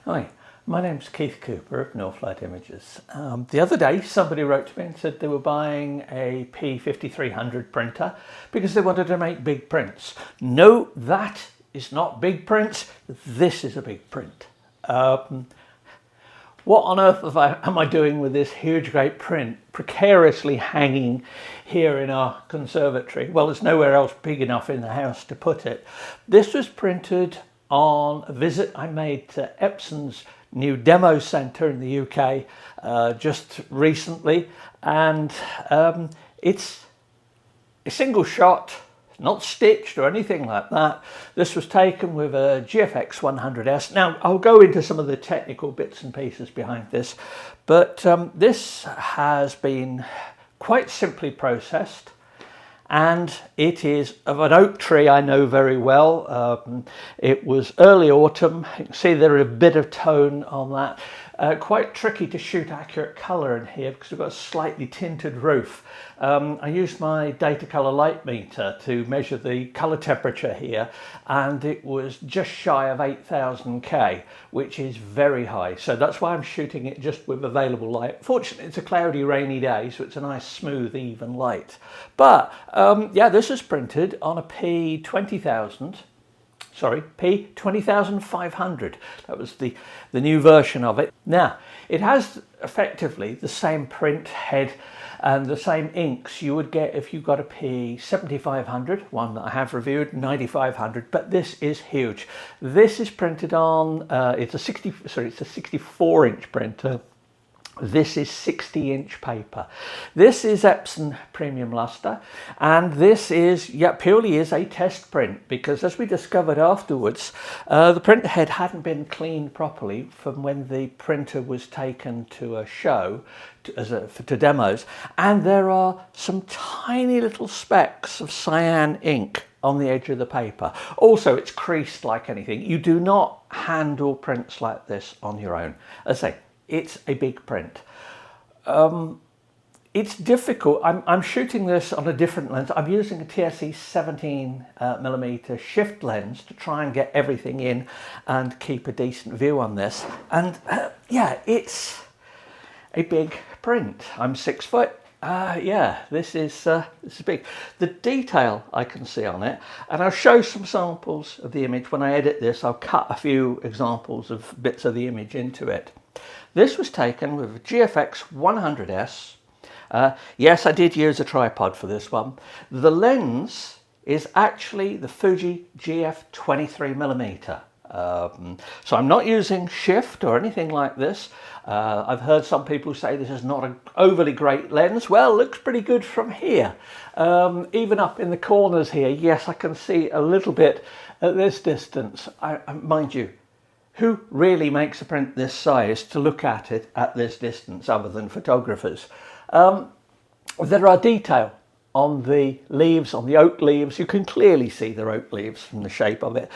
Hi, my name's Keith Cooper of Northlight Images. The other day somebody wrote to me and said they were buying a P20500 printer because they wanted to make big prints. No, that is not big prints. This is a big print. What on earth am I doing with this huge great print precariously hanging here in our conservatory? Well, there's nowhere else big enough in the house to put it. This was printed on a visit I made to Epson's new demo centre in the UK just recently, and it's a single shot, not stitched or anything like that. This was taken with a GFX 100S. Now I'll go into some of the technical bits and pieces behind this, but this has been quite simply processed. And it is of an oak tree I know very well. It was early autumn. You can see there is a bit of tone on that. Quite tricky to shoot accurate colour in here because we've got a slightly tinted roof. I used my data colour light meter to measure the colour temperature here, and it was just shy of 8000 K, which is very high. So that's why I'm shooting it just with available light. Fortunately, it's a cloudy, rainy day, so it's a nice, smooth, even light. But yeah, this is printed on a P20500. That was the new version of it. Now, it has effectively the same print head and the same inks you would get if you got a P7500, one that I have reviewed, 9500, but this is huge. This is printed on, it's a 64-inch printer. This is 60-inch paper. This is Epson Premium Luster, and this is, purely is a test print, because as we discovered afterwards, the print head hadn't been cleaned properly from when the printer was taken to a show, to demos, and there are some tiny little specks of cyan ink on the edge of the paper. Also, it's creased like anything. You do not handle prints like this on your own. As I say, it's a big print. It's difficult. I'm shooting this on a different lens. I'm using a TSE 17mm shift lens to try and get everything in and keep a decent view on this. And yeah, it's a big print. I'm 6 foot. Yeah, this is big. The detail I can see on it, and I'll show some samples of the image when I edit this. I'll cut a few examples of bits of the image into it. This was taken with a GFX 100S. Yes, I did use a tripod for this one. The lens is actually the Fuji GF 23mm. So I'm not using shift or anything like this. I've heard some people say this is not an overly great lens. Well, it looks pretty good from here. Even up in the corners here, yes, I can see a little bit at this distance. Mind you, who really makes a print this size to look at it at this distance other than photographers? There are detail on the leaves, on the oak leaves. You can clearly see the oak leaves from the shape of it.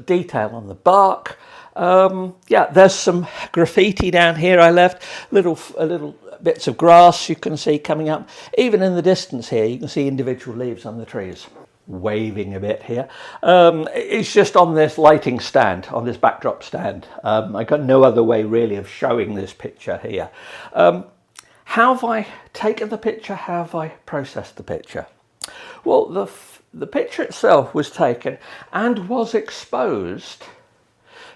Detail on the bark. Yeah, there's some graffiti down here I left. Little bits of grass you can see coming up. Even in the distance here, you can see individual leaves on the trees. Waving a bit here. It's just on this lighting stand, on this backdrop stand. I got no other way really of showing this picture here. How have I taken the picture? How have I processed the picture? Well, the picture itself was taken and was exposed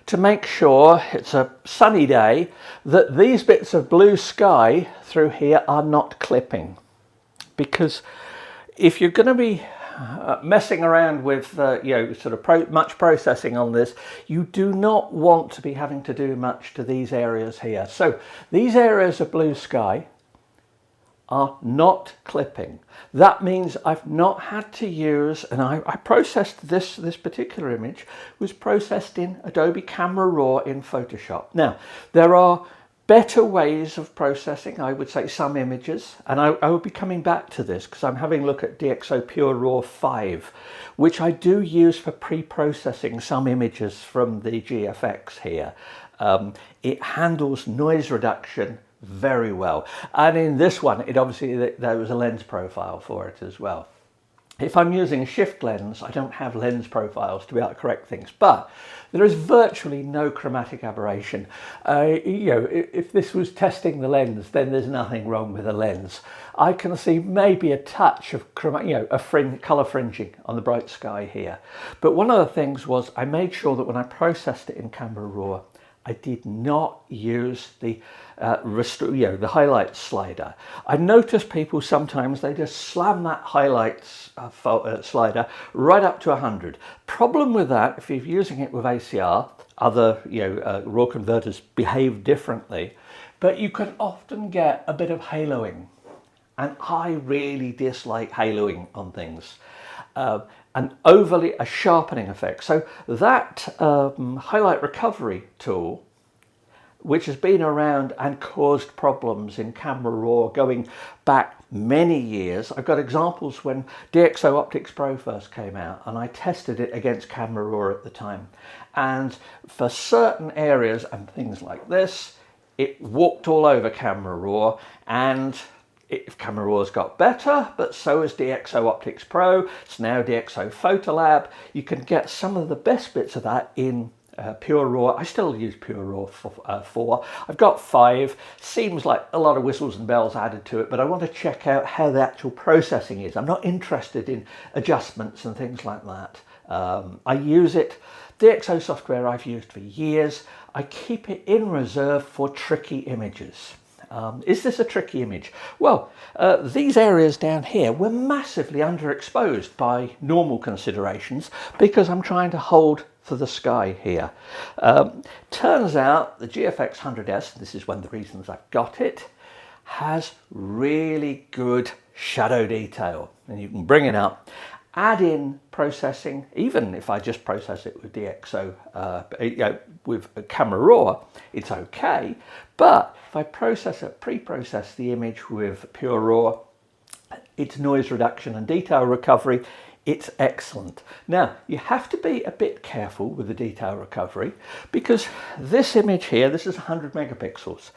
to make sure it's a sunny day, that these bits of blue sky through here are not clipping. Because if you're going to be messing around with much processing on this, you do not want to be having to do much to these areas here. So these areas of blue sky are not clipping. That means I've not had to use, and I processed this particular image was processed in Adobe Camera Raw in Photoshop. Now, there are better ways of processing, I would say, some images, and I will be coming back to this because I'm having a look at DxO Pure Raw 5, which I do use for pre-processing some images from the GFX here. It handles noise reduction very well, and in this one, it obviously there was a lens profile for it as well. If I'm using a shift lens, I don't have lens profiles to be able to correct things, but there is virtually no chromatic aberration. If this was testing the lens, then there's nothing wrong with the lens. I can see maybe a touch of color fringing on the bright sky here. But one of the things was I made sure that when I processed it in Camera Raw, I did not use the the highlights slider. I notice people sometimes they just slam that highlights slider right up to 100. Problem with that, if you're using it with ACR, other raw converters behave differently, but you can often get a bit of haloing, and I really dislike haloing on things. A sharpening effect. So that highlight recovery tool, which has been around and caused problems in Camera Raw going back many years. I've got examples when DxO Optics Pro first came out, and I tested it against Camera Raw at the time. And for certain areas and things like this, it walked all over Camera Raw, and Camera Raw's got better, but so has DxO Optics Pro. It's now DxO Photolab. You can get some of the best bits of that in Pure Raw. I still use Pure Raw for 4. I've got 5. Seems like a lot of whistles and bells added to it, but I want to check out how the actual processing is. I'm not interested in adjustments and things like that. I use it. DxO software I've used for years. I keep it in reserve for tricky images. Is this a tricky image? Well, these areas down here were massively underexposed by normal considerations because I'm trying to hold for the sky here. Turns out the GFX 100S, this is one of the reasons I've got it, has really good shadow detail, and you can bring it up, add in processing. Even if I just process it with DxO, with Camera Raw, it's okay. But if I pre-process the image with Pure Raw, its noise reduction and detail recovery, it's excellent. Now, you have to be a bit careful with the detail recovery because this image here, this is 100 megapixels.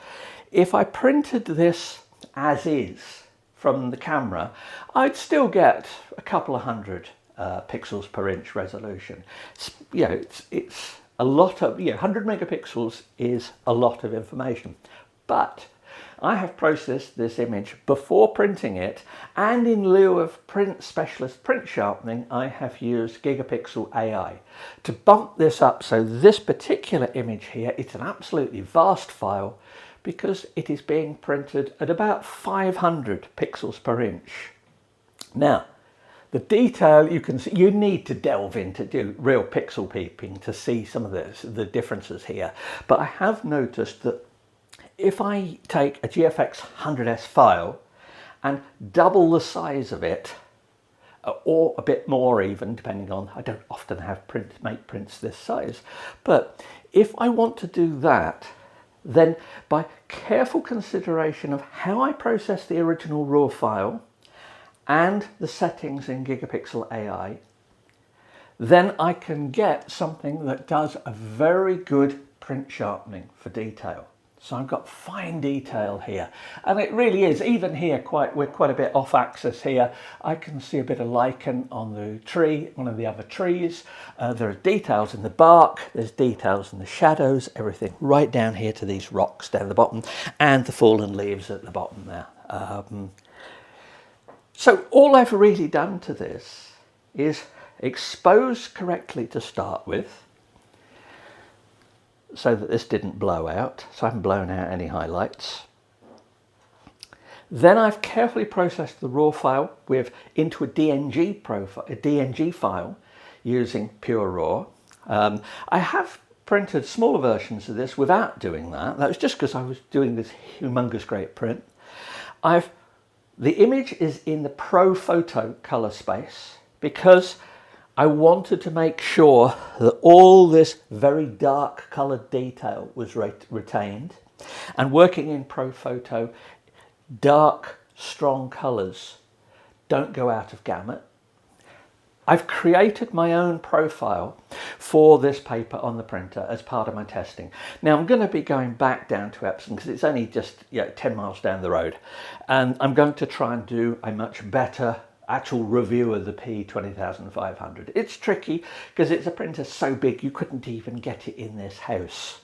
If I printed this as is from the camera, I'd still get a couple of hundred pixels per inch resolution. It's a lot of, 100 megapixels is a lot of information. But I have processed this image before printing it, and in lieu of specialist print sharpening, I have used Gigapixel AI to bump this up. So this particular image here, it's an absolutely vast file because it is being printed at about 500 pixels per inch. Now, the detail you can see, you need to delve into do real pixel peeping to see some of the differences here. But I have noticed that if I take a GFX 100S file and double the size of it, or a bit more even, depending on, I don't often make prints this size, but if I want to do that, then by careful consideration of how I process the original raw file and the settings in Gigapixel AI, then I can get something that does a very good print sharpening for detail. So I've got fine detail here, and it really is, even here, we're quite a bit off axis here. I can see a bit of lichen on the tree, one of the other trees. There are details in the bark, there's details in the shadows, everything right down here to these rocks down the bottom, and the fallen leaves at the bottom there. So all I've really done to this is expose correctly to start with, so that this didn't blow out, so I haven't blown out any highlights. Then I've carefully processed the raw file into a DNG file using Pure Raw. I have printed smaller versions of this without doing that. That was just because I was doing this humongous great print. The image is in the Pro Photo color space because I wanted to make sure that all this very dark coloured detail was retained, and working in Pro Photo, dark, strong colours don't go out of gamut. I've created my own profile for this paper on the printer as part of my testing. Now I'm going to be going back down to Epson because it's only just 10 miles down the road, and I'm going to try and do a much better actual review of the P20500. It's tricky because it's a printer so big you couldn't even get it in this house.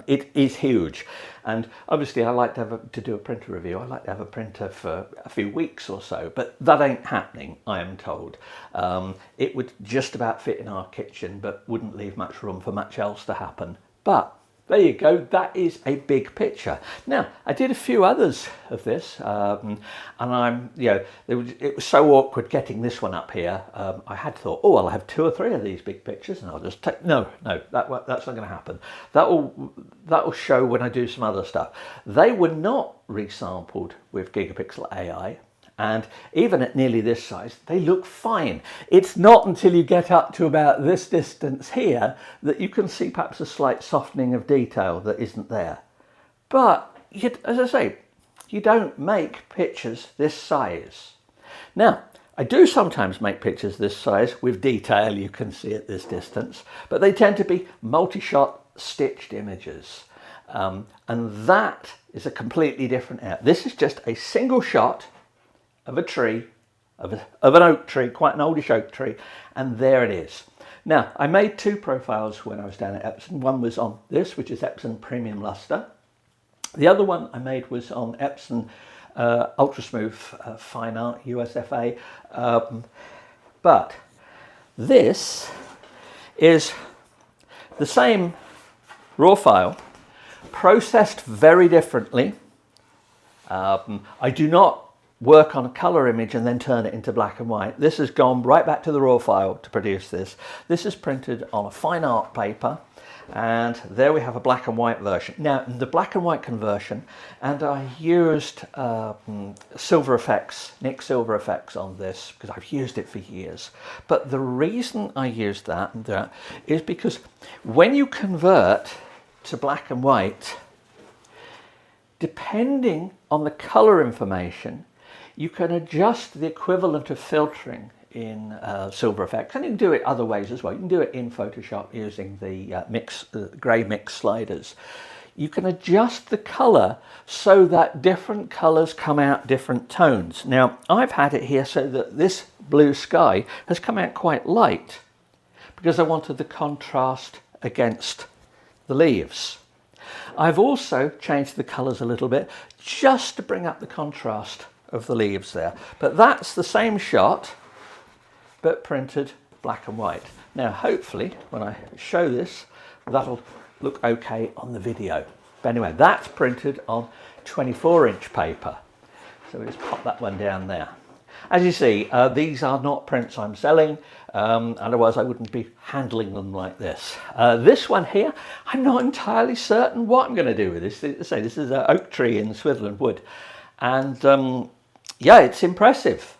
It is huge, and obviously I like to do a printer review. I like to have a printer for a few weeks or so, but that ain't happening, I am told. It would just about fit in our kitchen, but wouldn't leave much room for much else to happen. But there you go, that is a big picture. Now, I did a few others of this, and it was so awkward getting this one up here. I had thought, oh, I'll have 2 or 3 of these big pictures, and I'll just take, no, that's not going to happen. That will show when I do some other stuff. They were not resampled with gigapixel AI. And even at nearly this size, they look fine. It's not until you get up to about this distance here that you can see perhaps a slight softening of detail that isn't there. But, as I say, you don't make pictures this size. Now, I do sometimes make pictures this size with detail you can see at this distance, but they tend to be multi-shot stitched images. And that is a completely different art. This is just a single shot of a tree, of an oak tree, quite an oldish oak tree, and there it is. Now, I made 2 profiles when I was down at Epson. One was on this, which is Epson Premium Luster. The other one I made was on Epson Ultra Smooth Fine Art USFA. But this is the same raw file, processed very differently. I do not work on a color image and then turn it into black and white. This has gone right back to the raw file to produce this. This is printed on a fine art paper, and there we have a black and white version. Now, in the black and white conversion, and I used Silver Effects, Nick Silver Effects on this because I've used it for years. But the reason I used that is because when you convert to black and white, depending on the color information, you can adjust the equivalent of filtering in Silver Effects, and you can do it other ways as well. You can do it in Photoshop using the grey mix sliders. You can adjust the colour so that different colours come out different tones. Now, I've had it here so that this blue sky has come out quite light because I wanted the contrast against the leaves. I've also changed the colours a little bit just to bring up the contrast of the leaves there. But that's the same shot, but printed black and white. Now, hopefully, when I show this, that'll look okay on the video. But anyway, that's printed on 24-inch paper. So we just pop that one down there. As you see, these are not prints I'm selling, otherwise I wouldn't be handling them like this. This one here, I'm not entirely certain what I'm going to do with this. This is an oak tree in Switzerland wood, and yeah, it's impressive.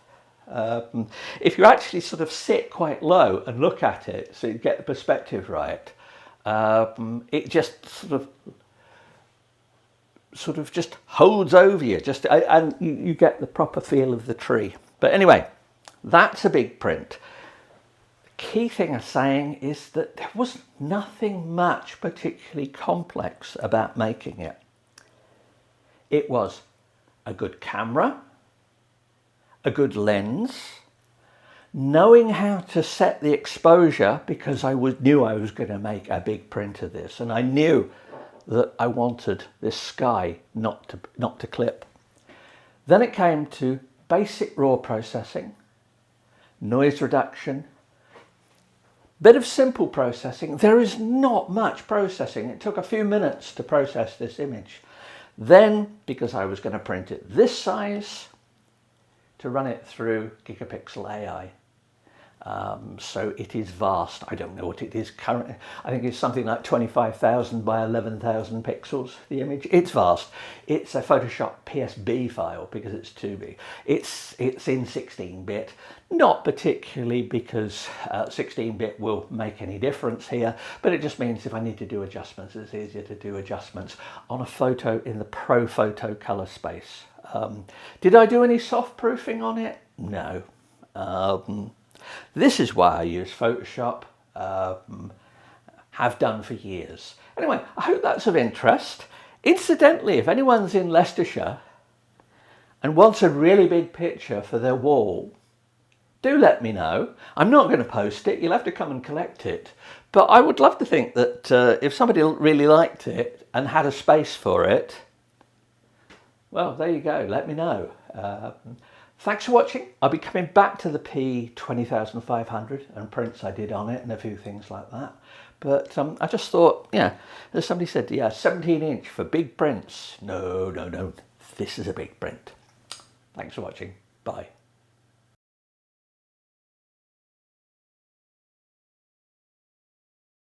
If you actually sort of sit quite low and look at it, so you get the perspective right, it just sort of just holds over you, and you get the proper feel of the tree. But anyway, that's a big print. The key thing I'm saying is that there was nothing much particularly complex about making it. It was a good camera, a good lens, knowing how to set the exposure, because I knew I was going to make a big print of this, and I knew that I wanted this sky not to clip. Then it came to basic raw processing, noise reduction, bit of simple processing. There is not much processing. It took a few minutes to process this image. Then, because I was going to print it this size, to run it through gigapixel AI. So it is vast. I don't know what it is currently. I think it's something like 25,000 by 11,000 pixels, the image. It's vast. It's a Photoshop PSB file because it's 2B. It's in 16-bit, not particularly because 16-bit will make any difference here, but it just means if I need to do adjustments, it's easier to do adjustments on a photo in the Pro Photo color space. Did I do any soft proofing on it? No. This is why I use Photoshop, have done for years. Anyway, I hope that's of interest. Incidentally, if anyone's in Leicestershire and wants a really big picture for their wall, do let me know. I'm not going to post it, you'll have to come and collect it. But I would love to think that if somebody really liked it and had a space for it, well, there you go, let me know. Thanks for watching. I'll be coming back to the P20500 and prints I did on it and a few things like that. But I just thought, yeah, as somebody said, yeah, 17-inch for big prints. No, no, no, this is a big print. Thanks for watching. Bye.